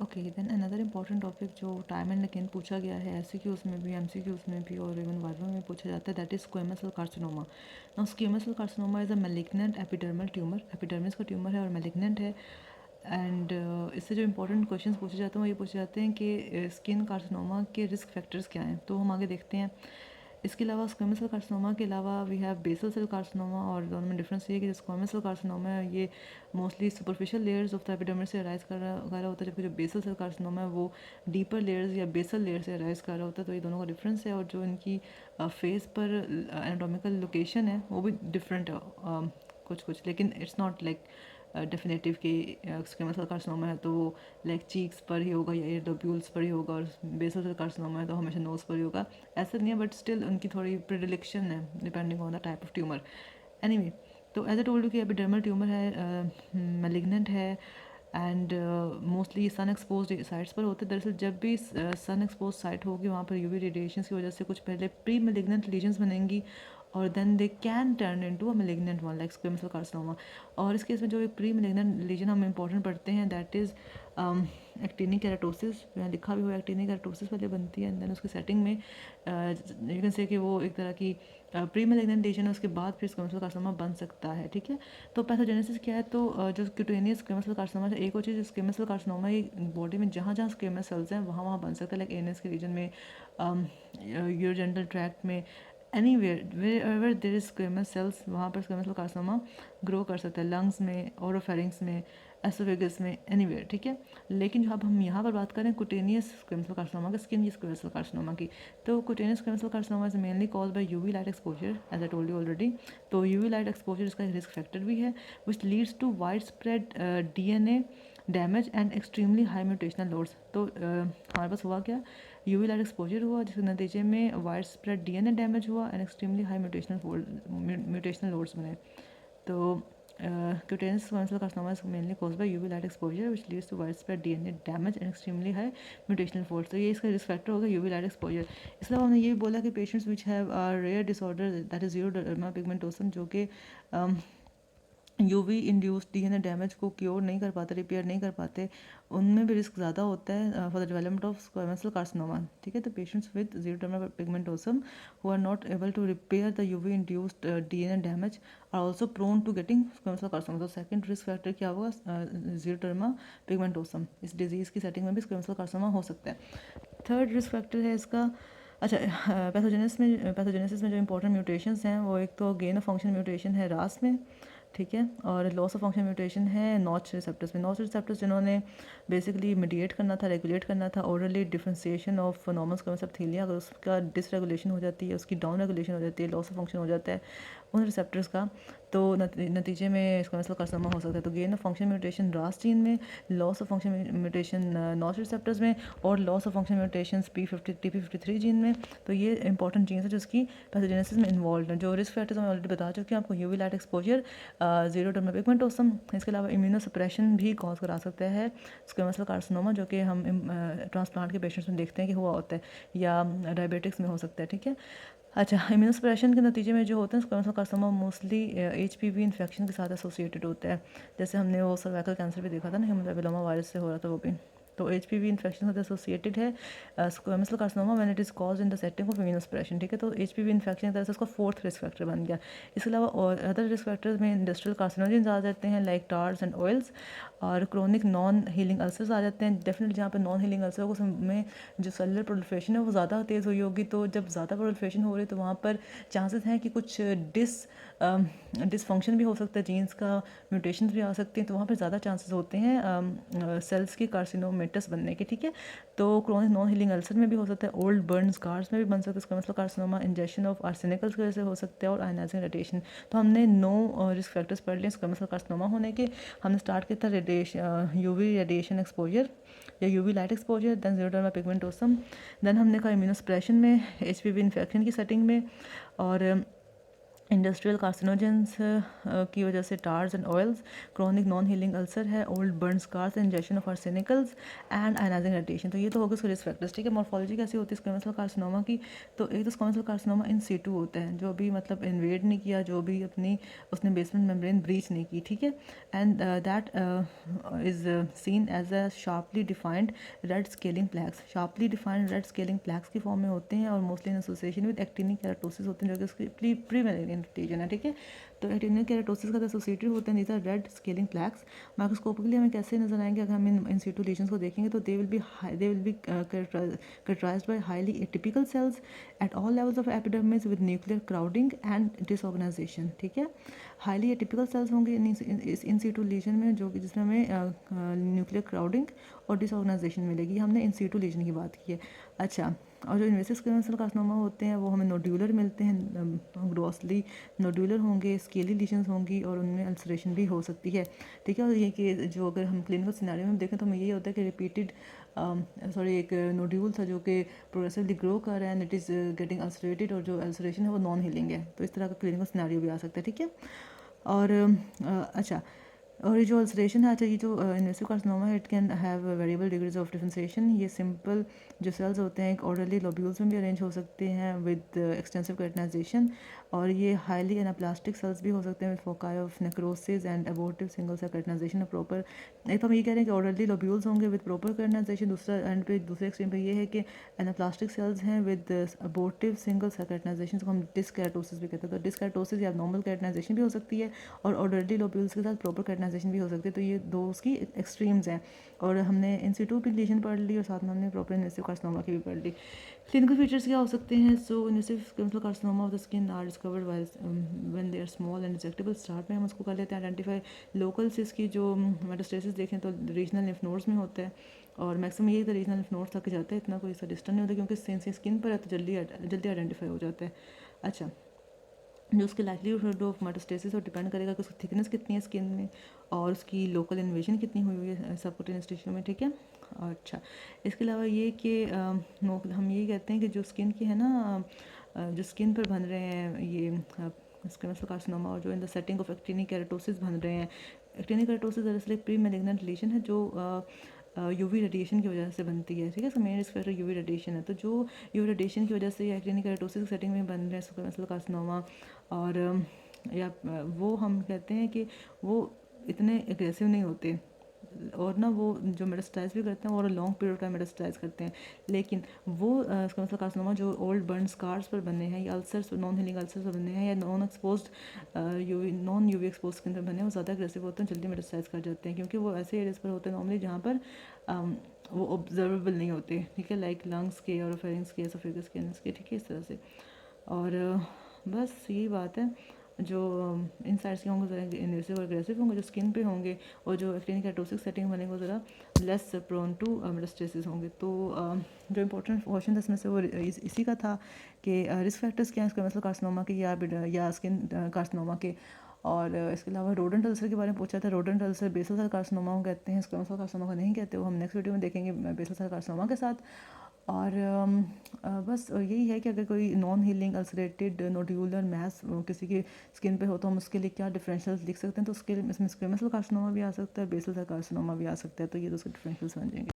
Okay, then another important topic जो time and again पूछा गया है एमसीक्यूज में भी, एमसीक्यूज में भी और इवन वाइवा में पूछा जाता है, that is squamous cell carcinoma. Now squamous cell carcinoma is a malignant epidermal tumour, epidermis का ट्यूमर है और मैलिग्नेंट है। एंड इससे जो इंपॉर्टेंट क्वेश्चन पूछे जाते हैं वो ये पूछे जाते हैं कि स्किन कार्सिनोमा के रिस्क फैक्टर्स क्या हैं। तो हम आगे देखते हैं। इसके अलावा स्क्वेमस सेल कार्सिनोमा के अलावा we have basal cell carcinoma, और दोनों में डिफरेंस ये है कि जो स्क्वेमस सेल कार्सिनोमा है ये mostly superficial layers of the epidermis से अराइज कर रहा होता है, जबकि जो बेसल सेल कार्सिनोमा है वो डीपर लेयर्स या बेसल लेयर से अराइज कर रहा होता है। तो ये दोनों का डिफरेंस है, और जो इनकी फेस पर एनाटोमिकल लोकेशन है वो भी डिफरेंट है कुछ कुछ, लेकिन इट्स नॉट लाइक डेफिनेटिव कि स्क्वेमस सेल कार्सिनोमा है तो वो लाइक चीक्स पर ही होगा या एयरडोब्यूल्स पर ही होगा, और बेसल सेल कार्सिनोमा है तो हमेशा नोज पर ही होगा, ऐसा नहीं है। बट स्टिल उनकी थोड़ी प्रिडिलेक्शन है depending on the type of tumour. Anyway, तो एज ए टोल्ड यू कि एपिडर्मल ट्यूमर है, मैलिग्नेंट है, and mostly sun expose sites पर होते हैं। दरअसल जब भी सन एक्सपोज साइट होगी वहाँ पर यूवी रेडिएशन की वजह से कुछ पहले प्री मेलिग्नेंट लीजन्स बनेंगी, और then they can turn into a malignant one like squamous cell carcinoma. और इस केस में जो एक प्री मेलिग्नेंट लीजन हम इंपॉर्टेंट पढ़ते हैं दैट इज़ एक्टिनिक केराटोसिस, यहाँ लिखा भी हुआ है एक्टिनिक केराटोसिस पहले बनती है, एंड देन उसकी सेटिंग में यू कैन से कि वो एक तरह की प्री मेलिग्नेंट लीजन है, उसके बाद फिर स्क्वेमस सेल कार्सिनोमा बन सकता है। ठीक है, तो पैथोजेनेसिस क्या है, तो जो क्यूटेनियस स्क्वेमस सेल कार्सिनोमा है, एक और चीज़ स्क्वेमस सेल कार्सिनोमा ये बॉडी में जहाँ जहाँ स्क्वेमस सेल्स हैं वहाँ वहाँ बन सकता है, लाइक एनएस के रीजन में, यूरोजेनिटल ट्रैक्ट में, anywhere where there is squamous cells वहाँ पर स्क्वेमस सेल कार्सिनोमा ग्रो कर सकता है, लंग्स में, ओरोफेरिंग्स में, एसोफेगस में, एनीवेयर। ठीक है, लेकिन जो अब हम यहाँ पर बात करें कुटेनियस स्क्वेमस सेल कार्सिनोमा की, स्किन की स्क्वेमस सेल कार्सिनोमा की, तो cutaneous squamous cell carcinoma is mainly cause by UV light exposure as I told you already. तो यूवी लाइट एक्सपोजर इसका एक रिस्क फैक्टर भी है, which leads to widespread DNA damage and extremely high mutational loads. तो हमारे पास हुआ क्या, UV light exposure हुआ जिसके नतीजे में वाइड स्प्रेड डीएनए डैमेज हुआ and extremely high mutational loads बने। तो cutaneous squamous cell carcinoma is mainly caused by UV light exposure which leads to widespread DNA damage and extremely high mutational force. तो ये इसका risk factor होगा UV light exposure. इसके अलावा हमने ये भी बोला कि patients which have rare disorder that is xeroderma pigmentosum, जो कि यूवी इंड्यूस्ड डीएनए डैमेज को क्योर नहीं कर पाते, रिपेयर नहीं कर पाते, उनमें भी रिस्क ज़्यादा होता है for the development of squamous cell carcinoma. ठीक है, तो patients with xeroderma pigmentosum who are not able to repair the UV induced DNA damage are also prone to getting squamous cell carcinoma. तो second risk factor क्या होगा, ज़ीरोडर्मा पिगमेंटोसम। इस disease की setting में भी स्क्वेमस सेल कार्सिनोमा हो सकता है। थर्ड रिस्क फैक्टर है इसका, अच्छा, पैथोजेनेसिस में जो इंपॉर्टेंट म्यूटेशंस हैं वो एक तो गेन ऑफ फंक्शन म्यूटेशन है रास में, ठीक है, और लॉस ऑफ फंक्शन म्यूटेशन है नॉच रिसेप्टर्स में। नॉच रिसेप्टर्स जिन्होंने बेसिकली मीडिएट करना था, रेगुलेट करना था orally differentiation of normal squamous epithelia, अगर उसका डिसरेगुलेशन हो जाती है, उसकी डाउन रेगुलेशन हो जाती है, लॉस ऑफ फंक्शन हो जाता है उन रिसेप्टर्स का, तो नतीजे में स्क्वेमस सेल कार्सिनोमा हो सकता है। तो गेन ऑफ फंक्शन म्यूटेशन रास जीन में, loss of function mutation notch receptors में, और loss of function mutation TP53 gene में। तो ये इंपॉर्टेंट जीन्स है जिसकी पैथोजेनेसिस में इन्वॉल्व है। जो रिस्क फैक्टर्स मैं ऑलरेडी बता चुकी हूँ आपको, यूवी लाइट एक्सपोजर, ज़ीरोडर्मा पिगमेंटोसम, इसके अलावा इम्यूनोसप्रेशन भी कॉज करा सकता है स्क्वेमस सेल कार्सिनोमा, जो कि हम ट्रांसप्लांट के पेशेंट्स में देखते हैं कि हुआ होता है, या डायबिटिक्स में हो सकता है। ठीक है, अच्छा, इम्यूनोसप्रेशन के नतीजे में जो होते हैं squamous cell carcinoma mostly HPV infection के साथ एसोसिएटेड होता है, जैसे हमने वो सर्वाइकल कैंसर भी देखा था ना, ह्यूमन पैपिलोमा वायरस से हो रहा था वो भी। तो HPV इन्फेक्शन के साथ एसोसिएटेड है squamous cell carcinoma when it is cause in the setting of immunosuppression. ठीक है, तो HPV इन्फेक्शन की तरह से उसका फोर्थ रिस्क फैक्टर बन गया। इसके अलावा और अदर रिस्क फैक्टर्स में इंडस्ट्रियल कार्सिनोजेंस आ जाते हैं लाइक टार्स एंड ऑयल्स, और क्रोनिक नॉन हीलिंग अल्सर्स आ जाते हैं। डेफिनेटली जहाँ पे नॉन हीलिंग अल्सर होगा उसमें जो सेलुलर प्रोलिफरेशन है वो ज़्यादा तेज़ हुई होगी, तो जब ज़्यादा प्रोलिफरेशन हो रही है तो वहाँ पर चांसेस हैं कि कुछ डिसफंक्शन भी हो सकता है, जीन्स का म्यूटेशन भी आ सकते हैं, तो वहाँ पर ज़्यादा चांसेस होते हैं सेल्स की कार्सिनोमेटस बनने के। ठीक है, तो क्रोनिक नॉन हीलिंग अल्सर में भी हो सकता है, ओल्ड बर्न स्कार्स में भी बन सकता है squamous cell carcinoma, injection of arsenicals की वजह से हो सकता है, और आयनाइजिंग रेडिएशन। तो हमने 9 रिस्क फैक्टर्स पढ़ लिए स्क्वेमस सेल कार्सिनोमा होने के। हमने स्टार्ट किया था रेडिएशन, यूवी रेडिएशन एक्सपोजर या UV light exposure, then xeroderma pigmentosum, then हमने कहा इम्यूनोसप्रेशन में, HPV इन्फेक्शन की सेटिंग में, और इंडस्ट्रियल कार्सिनोजेंस की वजह से tars and oils, chronic non healing ulcer है, old burn scars, injection of arsenicals and ionising radiation. तो ये तो होगा उसके रिस्क फैक्टर्स। ठीक है, मॉर्फोलॉजी कैसी होती है स्क्वेमस सेल कार्सिनोमा की? तो एक तो squamous cell carcinoma in situ होता है, जो भी मतलब इन्वेड नहीं किया, जो भी अपनी उसने बेसमेंट मेम्ब्रेन ब्रीच नहीं की। ठीक है, and that is seen as a sharply defined red scaling plaques. Sharply defined red scaling plaques की फॉर्म में होते हैं और mostly in association with actinic keratosis होते हैं, जो कि उसकी प्री मेलेनियन रीजन है। ठीक है, तो एक्टिनिक केराटोसिस का एसोसिएटेड होते हैं, these are red scaling plaques. Microscopically हमें कैसे नजर आएंगे? अगर हम इन सिटू लीजन्स को देखेंगे तो they will be characterized by highly atypical cells at all levels of epidermis with nuclear crowding and disorganization। ठीक है, हाईली एटिपिकल सेल्स होंगे इन सीटू लीजन में, जो कि जिसमें हमें न्यूक्लियर क्राउडिंग और डिसऑर्गेनाइजेशन मिलेगी। हमने इन सीटू लीजन की बात की है। अच्छा, और जो इन्वेसिव स्क्वेमस सेल कार्सिनोमा होते हैं वो हमें नोड्यूलर मिलते हैं, ग्रॉसली नोड्यूलर होंगे, स्केली लीजन्स होंगी और उनमें अल्सरेशन भी हो सकती है। ठीक है, और ये कि जो अगर हम क्लिनिकल सिनेरियो में देखें तो हमें यही होता है कि रिपीटेड एक नोड्यूल था जो कि प्रोग्रेसिवली ग्रो कर रहा है and it is getting ulcerated, और जो अल्सरेशन है वो नॉन हीलिंग है। तो इस तरह का क्लिनिकल सिनेरियो भी आ सकता है। ठीक है, और अच्छा, और ये जो अल्सरेशन है, अच्छा, ये जो इन्वेसिव कार्सिनोमा है, it can have variable degrees of differentiation. ये सिंपल जो सेल्स होते हैं एक ऑर्डरली लोब्यूल्स में भी अरेंज हो सकते हैं विद एक्सटेंसिव केराटिनाइजेशन, और ये हाईली एनाप्लास्टिक सेल्स भी हो सकते हैं with foci of necrosis and abortive single cell keratinization of proper. एक तो हम ये कह रहे हैं कि ऑर्डरली लोब्यूल्स होंगे विद प्रॉपर केराटिनाइजेशन, दूसरा एंड पे दूसरे एक्सट्रीम पे ये है कि एनाप्लास्टिक सेल्स हैं with abortive single cell keratinization, को हम डिसकेराटोसिस भी कहते हैं। तो डिसकेराटोसिस या नॉर्मल केराटिनाइजेशन भी हो सकती है और ऑर्डरली लोब्यूल्स के साथ प्रॉपर केराटिनाइजेशन भी हो सकती है। तो ये दो उसकी एक्सट्रीम्स हैं, और हमने इन सिटू की लीजन पढ़ ली और साथ में हमने प्रॉपर इन्वेसिव कार्सिनोमा की भी पढ़ ली। क्लिनिकल फीचर्स क्या हो सकते हैं? So invasive squamous cell carcinoma of the skin are discovered when they are small and detectable. Start में हम उसको कर लेते हैं आइडेंटिफाई। लोकल से इसकी जो मेटास्टेसिस देखें तो रीजनल लिम्फ नोड्स में होता है, और मैक्सिमम यही रीजनल लिम्फ नोड्स तक जाता है, इतना कोई इसका डिस्टेंस नहीं होता क्योंकि स्किन पर है तो जल्दी जल्दी आइडेंटिफाई हो जाता है। अच्छा, जो उसके लाइवलीहुड ऑफ मेटास्टेसिस और डिपेंड करेगा कि उसकी थिकनेस कितनी है स्किन में और उसकी लोकल इन्वेजन कितनी हुई है सबक्यूटेनियस टिश्यू में। ठीक है, अच्छा, इसके अलावा ये कि हम यही कहते हैं कि जो स्किन की है ना, जो स्किन पर बन रहे हैं ये स्क्वेमस सेल कार्सिनोमा, और जो इन the setting of actinic keratosis बन रहे हैं। एक्टिनिक केराटोसिस दरअसल एक प्री मैलिग्नेंट लीजन है जो यूवी रेडिएशन की वजह से बनती है। ठीक है, so main risk factor UV radiation है। तो जो यूवी रेडिएशन की वजह से या एक्टिनिक केराटोसिस सेटिंग में बन रहे हैं स्क्वेमस सेल कार्सिनोमा, और या वो हम कहते हैं कि वो इतने एग्रेसिव नहीं होते, और ना वो जो मेटास्टाइज भी करते हैं और लॉन्ग पीरियड का मेटास्टाइज करते हैं। लेकिन वो स्क्वेमस सेल कार्सिनोमा जो ओल्ड बर्न स्कार्स पर बने हैं या अल्सर्स, नॉन हीलिंग अल्सर्स पर बने हैं, या नॉन यूवी एक्सपोज स्किन पर बने हैं, वो ज़्यादा एग्रेसिव होते हैं, जल्दी मेटास्टाइज कर जाते हैं, क्योंकि वो ऐसे एरियाज पर होते हैं नॉर्मली जहाँ पर वो ऑब्जर्वेबल नहीं होते। ठीक है, लाइक लंग्स के और फेरिंग्स के, एसोफेगस के, के। ठीक है, इस तरह से। और बस यही बात है। जो इन साइड्स के होंगे ज़रा इन्वेसिव और एग्रेसिव होंगे, जो स्किन पे होंगे, और जो एक्टिनिक केराटोसिस सेटिंग बनेंगे वो ज़रा लेस प्रोन टू मेटास्टेसिस होंगे। तो जो इंपॉर्टेंट क्वेश्चन इसमें से वो इसी का था कि रिस्क फैक्टर्स क्या हैं स्क्वेमस सेल कार्सिनोमा के या स्किन कार्सिनोमा के। और इसके अलावा रोडेंट अल्सर के बारे में पूछा था। Rodent ulcer basal cell carcinoma को कहते हैं, स्क्वेमस सेल कार्सिनोमा को नहीं कहते, वो हम नेक्स्ट वीडियो में देखेंगे बेसल सेल कार्सिनोमा के साथ। और बस यही है कि अगर कोई non healing ulcerated nodular mass किसी की स्किन पे हो तो हम उसके लिए क्या डिफरेंशियल्स लिख सकते हैं। तो उसके इसमें स्क्वेमस सेल कार्सिनोमा भी आ सकता है, बेसल सेल कार्सिनोमा भी आ सकता है, तो ये तो उसके डिफरेंशियल्स बन जाएंगे।